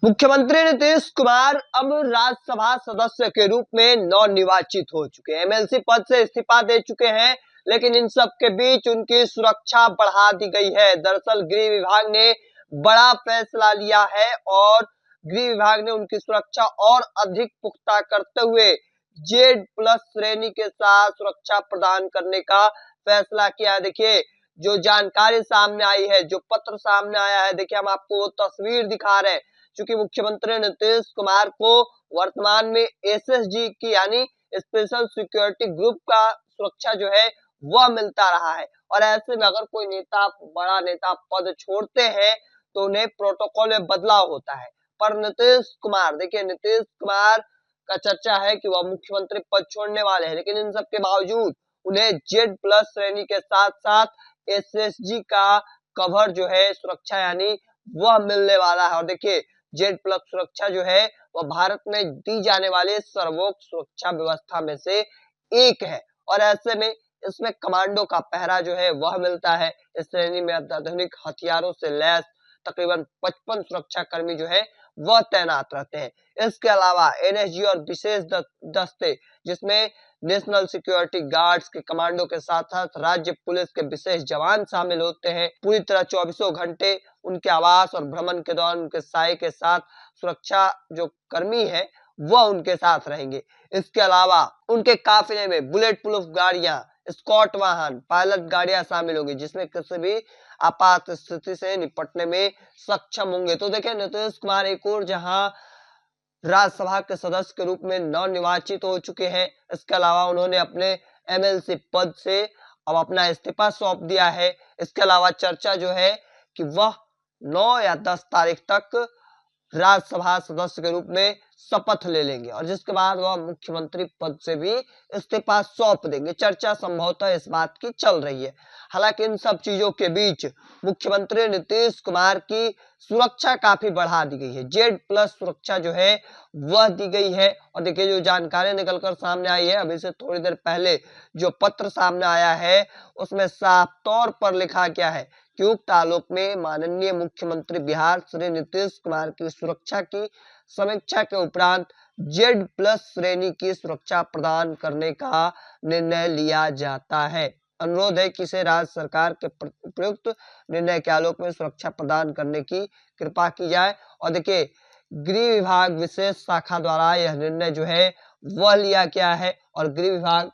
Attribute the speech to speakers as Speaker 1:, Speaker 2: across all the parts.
Speaker 1: मुख्यमंत्री नीतीश कुमार अब राज्यसभा सदस्य के रूप में नवनिर्वाचित हो चुके हैं। एमएलसी पद से इस्तीफा दे चुके हैं, लेकिन इन सब के बीच उनकी सुरक्षा बढ़ा दी गई है। दरअसल गृह विभाग ने बड़ा फैसला लिया है और गृह विभाग ने उनकी सुरक्षा और अधिक पुख्ता करते हुए Z+ श्रेणी के साथ सुरक्षा प्रदान करने का फैसला किया है। देखिए जो जानकारी सामने आई है, जो पत्र सामने आया है, देखिए हम आपको वो तस्वीर दिखा रहे हैं। चूंकि मुख्यमंत्री नीतीश कुमार को वर्तमान में एसएसजी की यानी स्पेशल सिक्योरिटी ग्रुप का सुरक्षा जो है वह मिलता रहा है, और ऐसे में अगर कोई नेता, बड़ा नेता पद छोड़ते हैं तो उन्हें प्रोटोकॉल में बदलाव होता है। पर नीतीश कुमार, देखिए नीतीश कुमार का चर्चा है कि वह मुख्यमंत्री पद छोड़ने वाले हैं, लेकिन इन सब के बावजूद उन्हें Z+ श्रेणी के साथ साथ एसएसजी का कवर जो है सुरक्षा यानी वह मिलने वाला है। और देखिए Z+ सुरक्षा जो है वह भारत में दी जाने वाली सर्वोच्च सुरक्षा व्यवस्था में से एक है, और ऐसे में इसमें कमांडो का पहरा जो है वह मिलता है। इस श्रेणी में अत्याधुनिक हथियारों से लैस तकरीबन 55 सुरक्षा कर्मी जो है वह तैनात रहते हैं। इसके अलावा एनएसजी और विशेष दस्ते, जिसमें नेशनल सिक्योरिटी गार्ड्स के कमांडो के साथ साथ राज्य पुलिस के विशेष जवान शामिल होते हैं। पूरी तरह 24 घंटे उनके आवास और भ्रमण के दौरान उनके साय के साथ सुरक्षा जो कर्मी है वह उनके साथ रहेंगे। इसके अलावा उनके काफिले में बुलेट प्रूफ गाड़ियां, स्कॉट वाहन, पायलट गाड़ियां शामिल होंगी, जिसमें किसी भी आपात स्थिति से निपटने में सक्षम होंगे। तो देखिए नीतीश कुमार एक और जहां राज्यसभा के सदस्य के रूप में नवनिर्वाचित हो चुके हैं, इसके अलावा उन्होंने अपने एमएलसी पद से अब अपना इस्तीफा सौंप दिया है। इसके अलावा चर्चा जो है कि वह 9 या 10 तारीख तक राज्यसभा सदस्य के रूप में शपथ ले लेंगे, और जिसके बाद वह मुख्यमंत्री पद से भी इस्तीफा सौंप देंगे। चर्चा संभवतः इस बात की चल रही है। हालांकि इन सब चीजों के बीच मुख्यमंत्री नीतीश कुमार की सुरक्षा काफी बढ़ा दी गई है। Z+ सुरक्षा जो है वह दी गई है। और देखिए जो जानकारी निकलकर सामने आई है, अभी से थोड़ी देर पहले जो पत्र सामने आया है उसमें साफ तौर पर लिखा गया है कि उक्त आलोक में माननीय मुख्यमंत्री बिहार श्री नीतीश कुमार की सुरक्षा की समीक्षा के उपरांत Z+ श्रेणी की सुरक्षा प्रदान करने का निर्णय लिया जाता है। अनुरोध है कि इसे राज्य सरकार के उपयुक्त निर्णय के आलोक में सुरक्षा प्रदान करने की कृपा की जाए। और देखिए गृह विभाग विशेष शाखा द्वारा यह निर्णय जो है वह लिया गया है, और गृह विभाग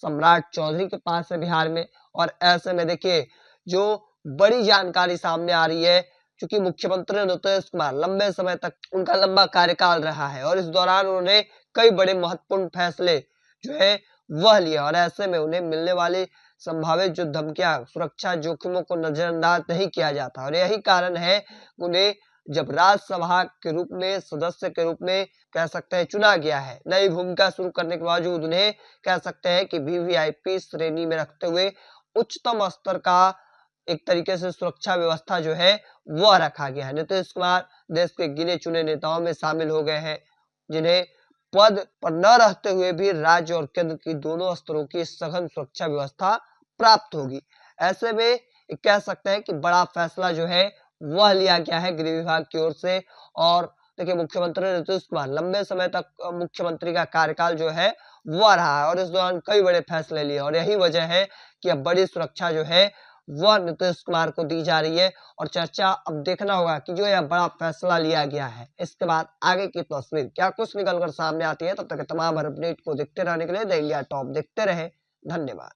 Speaker 1: सम्राट चौधरी के पास है बिहार में। और ऐसे में देखिए जो बड़ी जानकारी सामने आ रही है, क्योंकि मुख्यमंत्री नीतीश कुमार लंबे समय तक उनका लंबा कार्यकाल रहा है, और इस दौरान उन्होंने कई बड़े महत्वपूर्ण फैसले जो है वह लिए, और ऐसे में उन्हें मिलने वाली संभावित जो धमकियां, सुरक्षा जोखिमों को नजरअंदाज नहीं किया जाता। और यही कारण है उन्हें जब राज्यसभा के रूप में सदस्य के रूप में कह सकते हैं चुना गया है, नई भूमिका शुरू करने के बावजूद उन्हें कह सकते हैं कि वीवीआईपी श्रेणी में रखते हुए उच्चतम स्तर का एक तरीके से सुरक्षा व्यवस्था जो है वह रखा गया है। नीतीश कुमार देश के गिने चुने नेताओं में शामिल हो गए हैं, जिन्हें पद पर न रहते हुए भी राज्य और केंद्र की दोनों स्तरों की सघन सुरक्षा व्यवस्था प्राप्त होगी। ऐसे में कह सकते हैं कि बड़ा फैसला जो है वह लिया गया है गृह विभाग की ओर से। और देखिए मुख्यमंत्री नीतीश कुमार लंबे समय तक मुख्यमंत्री का कार्यकाल जो है वह रहा है, और इस दौरान कई बड़े फैसले लिए, और यही वजह है कि अब बड़ी सुरक्षा जो है वह नीतीश कुमार को दी जा रही है। और चर्चा अब देखना होगा कि जो यह बड़ा फैसला लिया गया है इसके बाद आगे की तस्वीर क्या कुछ निकलकर सामने आती है। तब तक तमाम अपडेट को देखते रहने के लिए द इंडिया टॉप देखते रहे। धन्यवाद।